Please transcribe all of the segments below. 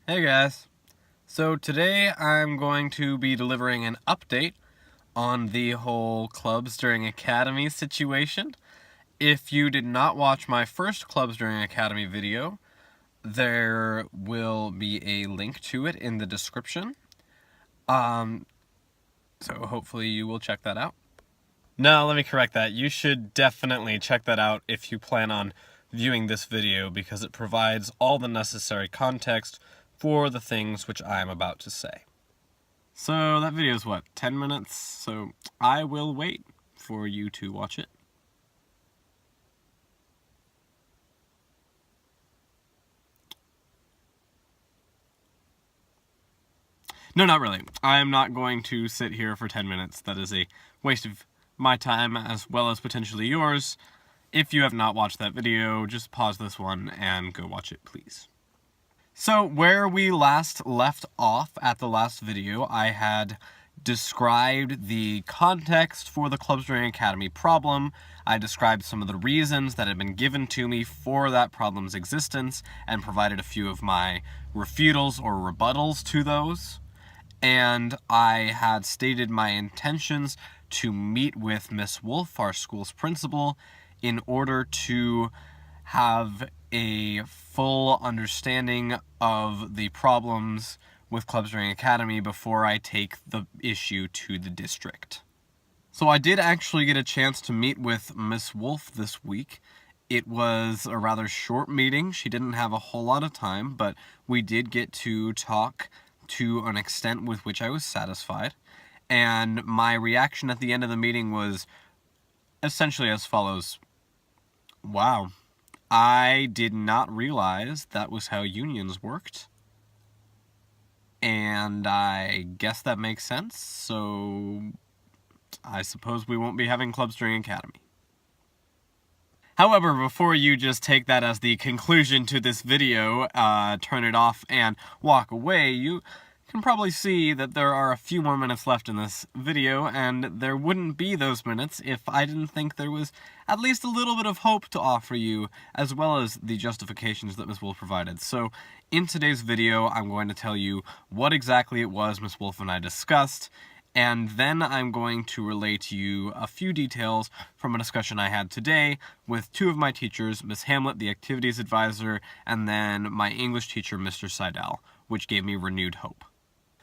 Hey guys. So today I'm going to be delivering an update on the whole Clubs During Academy situation. If you did not watch my first Clubs During Academy video, there will be a link to it in the description. So hopefully you will check that out. No, let me correct that. You should definitely check that out if you plan on viewing this video because it provides all the necessary context for the things which I am about to say. So that video is what, 10 minutes? So I will wait for you to watch it. No, not really. I'm not going to sit here for 10 minutes. That is a waste of my time as well as potentially yours. If you have not watched that video, just pause this one and go watch it, please. So where we last left off at the last video, I had described the context for the Clubs During Academy problem. I described some of the reasons that had been given to me for that problem's existence and provided a few of my refutals or rebuttals to those. And I had stated my intentions to meet with Miss Wolf, our school's principal, in order to have a full understanding of the problems with Clubs During Academy before I take the issue to the district. So I did actually get a chance to meet with Miss Wolf this week. It was a rather short meeting. She didn't have a whole lot of time, but we did get to talk to an extent with which I was satisfied. And my reaction at the end of the meeting was essentially as follows. Wow. I did not realize that was how unions worked. And I guess that makes sense, so I suppose we won't be having Clubs During Academy. However, before you just take that as the conclusion to this video, turn it off and walk away, you can probably see that there are a few more minutes left in this video, and there wouldn't be those minutes if I didn't think there was at least a little bit of hope to offer you, as well as the justifications that Ms. Wolf provided. So, in today's video, I'm going to tell you what exactly it was Ms. Wolf and I discussed, and then I'm going to relay to you a few details from a discussion I had today with two of my teachers, Ms. Hamlet, the activities advisor, and then my English teacher, Mr. Seidel, which gave me renewed hope.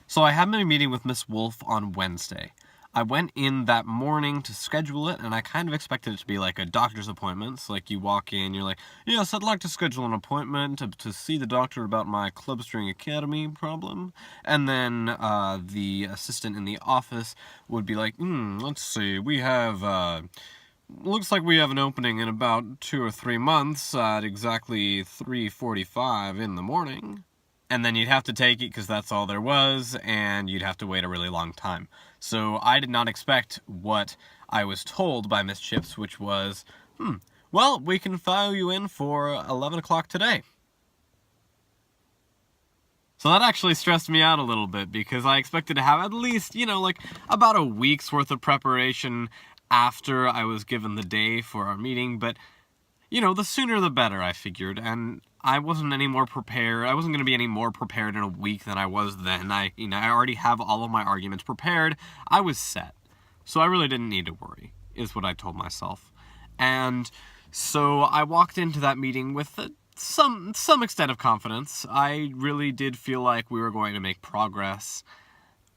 So I had my meeting with Miss Wolf on Wednesday. I went in that morning to schedule it, and I kind of expected it to be like a doctor's appointment. So like you walk in, you're like, yes, I'd like to schedule an appointment to see the doctor about my Clubs During Academy problem. And then the assistant in the office would be like, let's see, we have, looks like we have an opening in about 2 or 3 months at exactly 3:45 in the morning. And then you'd have to take it because that's all there was, and you'd have to wait a really long time. So I did not expect what I was told by Miss Chips, which was, well, we can file you in for 11 o'clock today. So that actually stressed me out a little bit because I expected to have at least, like about a week's worth of preparation after I was given the day for our meeting, but the sooner the better, I figured, and I wasn't any more prepared. I wasn't going to be any more prepared in a week than I was then. I already have all of my arguments prepared. I was set. So I really didn't need to worry, is what I told myself. And so I walked into that meeting with some extent of confidence. I really did feel like we were going to make progress,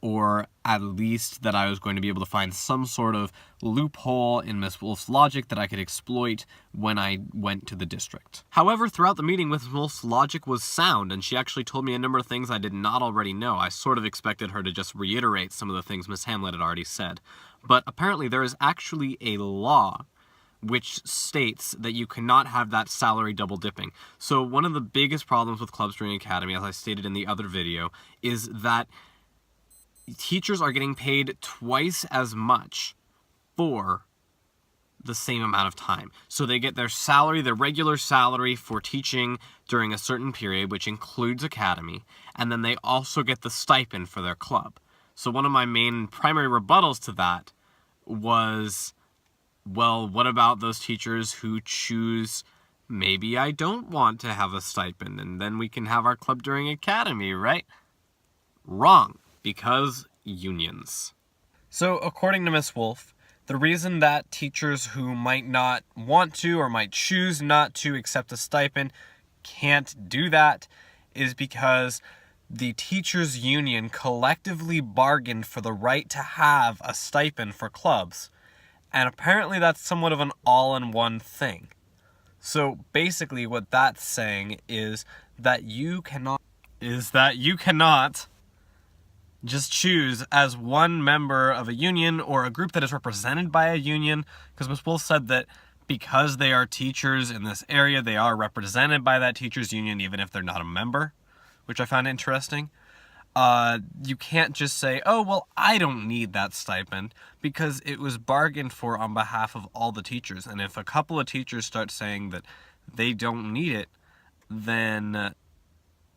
or at least that I was going to be able to find some sort of loophole in Miss Wolf's logic that I could exploit when I went to the district. However, throughout the meeting, Miss Wolf's logic was sound, and she actually told me a number of things I did not already know. I sort of expected her to just reiterate some of the things Miss Hamlet had already said. But apparently there is actually a law which states that you cannot have that salary double dipping. So one of the biggest problems with Clubs During Academy, as I stated in the other video, is that teachers are getting paid twice as much for the same amount of time. So they get their salary, their regular salary for teaching during a certain period, which includes academy, and then they also get the stipend for their club. So one of my main primary rebuttals to that was, well, what about those teachers who choose maybe I don't want to have a stipend, and then we can have our club during academy, right? Wrong, because unions. So, according to Miss Wolf, the reason that teachers who might not want to or might choose not to accept a stipend can't do that is because the teachers' union collectively bargained for the right to have a stipend for clubs. And apparently that's somewhat of an all-in-one thing. So basically what that's saying is that you cannot just choose as one member of a union or a group that is represented by a union, because Ms. Wolf said that because they are teachers in this area, they are represented by that teachers union even if they're not a member, which I found interesting. You can't just say, oh, well, I don't need that stipend, because it was bargained for on behalf of all the teachers. And if a couple of teachers start saying that they don't need it, then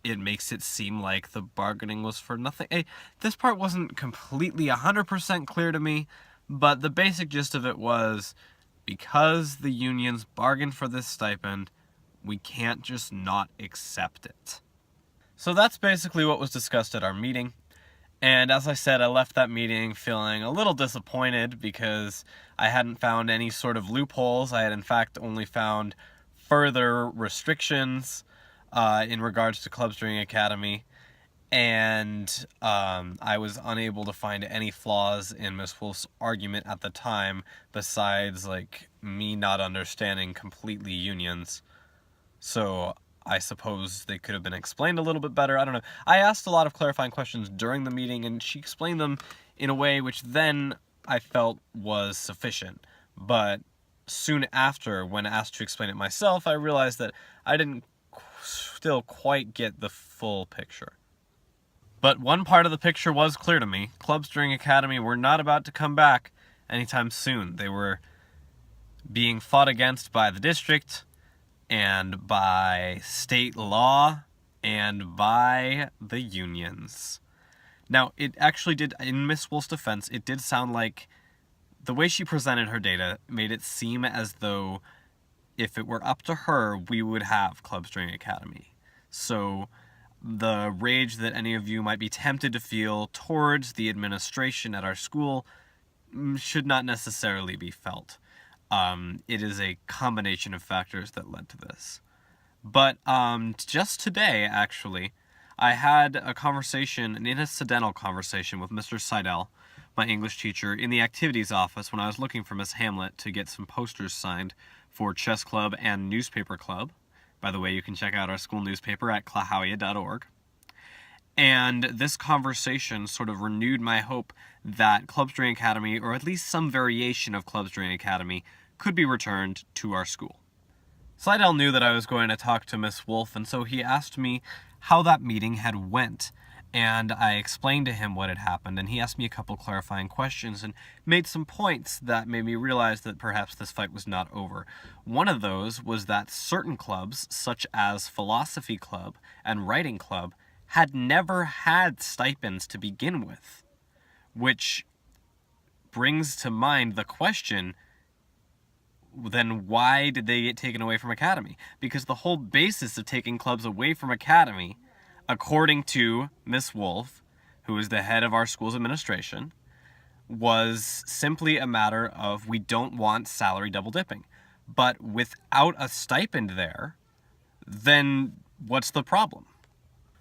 it makes it seem like the bargaining was for nothing. Hey, this part wasn't completely 100% clear to me, but the basic gist of it was, because the unions bargained for this stipend, we can't just not accept it. So that's basically what was discussed at our meeting. And as I said, I left that meeting feeling a little disappointed because I hadn't found any sort of loopholes. I had in fact only found further restrictions in regards to clubs during academy. And I was unable to find any flaws in Miss Wolf's argument at the time, besides like me not understanding completely unions. So I suppose they could have been explained a little bit better. I don't know. I asked a lot of clarifying questions during the meeting, and she explained them in a way which then I felt was sufficient. But soon after, when asked to explain it myself, I realized that I didn't still quite get the full picture. But one part of the picture was clear to me. Clubs during academy were not about to come back anytime soon. They were being fought against by the district, and by state law, and by the unions. Now, it actually did, in Miss Wolf's defense, it did sound like the way she presented her data made it seem as though if it were up to her, we would have clubs during academy. So the rage that any of you might be tempted to feel towards the administration at our school should not necessarily be felt. It is a combination of factors that led to this. But just today, actually, I had a conversation, an incidental conversation with Mr. Seidel, my English teacher, in the activities office when I was looking for Miss Hamlet to get some posters signed for chess club and newspaper club. By the way, you can check out our school newspaper at clahowya.org. And this conversation sort of renewed my hope that clubs during academy, or at least some variation of clubs during academy, could be returned to our school. Seidel knew that I was going to talk to Miss Wolf, and so he asked me how that meeting had went. And I explained to him what had happened, and he asked me a couple clarifying questions and made some points that made me realize that perhaps this fight was not over. One of those was that certain clubs, such as Philosophy Club and Writing Club, had never had stipends to begin with, which brings to mind the question, then why did they get taken away from academy? Because the whole basis of taking clubs away from academy, according to Miss Wolf, who is the head of our school's administration, was simply a matter of we don't want salary double dipping. But without a stipend there, then what's the problem?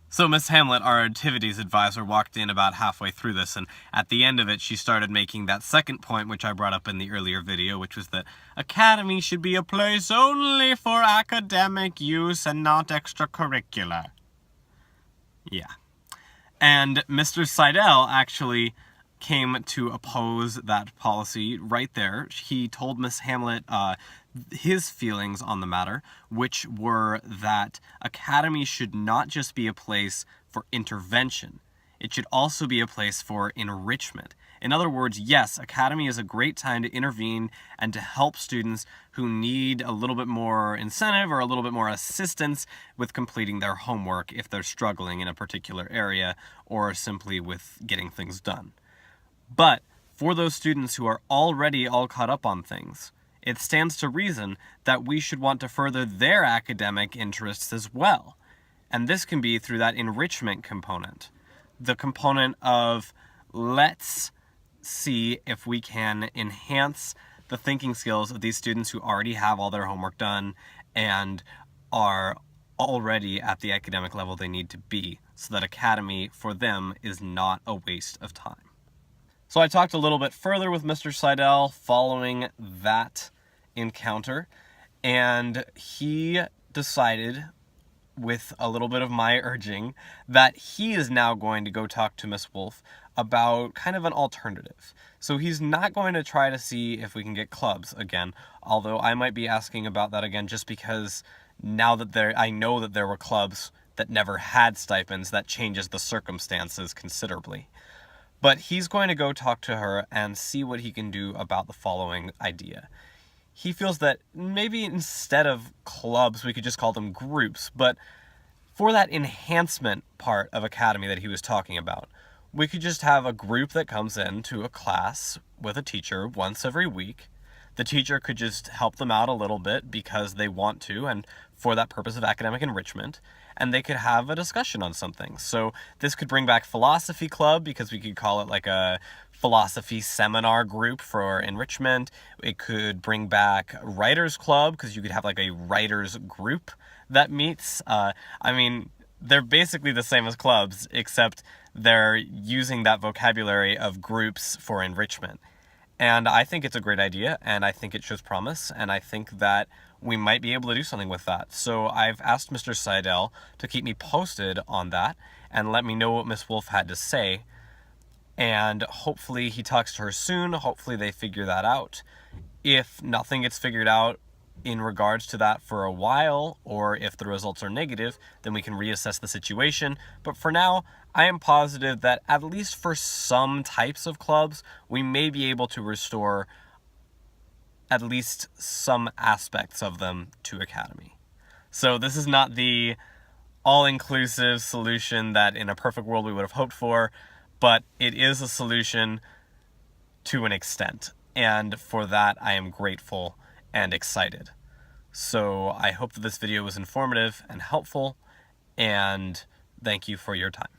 So Miss Hamlet, our activities advisor, walked in about halfway through this, and at the end of it, she started making that second point, which I brought up in the earlier video, which was that academy should be a place only for academic use and not extracurricular. Yeah. And Mr. Seidel actually came to oppose that policy right there. He told Miss Hamlet his feelings on the matter, which were that academy should not just be a place for intervention. It should also be a place for enrichment. In other words, yes, academy is a great time to intervene and to help students who need a little bit more incentive or a little bit more assistance with completing their homework if they're struggling in a particular area or simply with getting things done. But for those students who are already all caught up on things, it stands to reason that we should want to further their academic interests as well. And this can be through that enrichment component. The component of, let's see if we can enhance the thinking skills of these students who already have all their homework done and are already at the academic level they need to be, so that Academy for them is not a waste of time. So I talked a little bit further with Mr. Seidel following that encounter, and he decided, with a little bit of my urging, that he is now going to go talk to Miss Wolf about kind of an alternative. So he's not going to try to see if we can get clubs again, although I might be asking about that again just because now that I know that there were clubs that never had stipends, that changes the circumstances considerably. But he's going to go talk to her and see what he can do about the following idea. He feels that maybe instead of clubs, we could just call them groups, but for that enhancement part of Academy that he was talking about, we could just have a group that comes into a class with a teacher once every week. The teacher could just help them out a little bit because they want to and for that purpose of academic enrichment, and they could have a discussion on something. So this could bring back philosophy club because we could call it like a philosophy seminar group for enrichment. It could bring back writers club because you could have like a writers group that meets. I mean, they're basically the same as clubs, except they're using that vocabulary of groups for enrichment. And I think it's a great idea, and I think it shows promise, and I think that we might be able to do something with that. So I've asked Mr. Seidel to keep me posted on that and let me know what Miss Wolf had to say. And hopefully he talks to her soon. Hopefully they figure that out. If nothing gets figured out in regards to that for a while, or if the results are negative, then we can reassess the situation. But for now, I am positive that at least for some types of clubs, we may be able to restore at least some aspects of them to Academy. So this is not the all-inclusive solution that in a perfect world we would have hoped for, but it is a solution to an extent. And for that, I am grateful and excited. So I hope that this video was informative and helpful, and thank you for your time.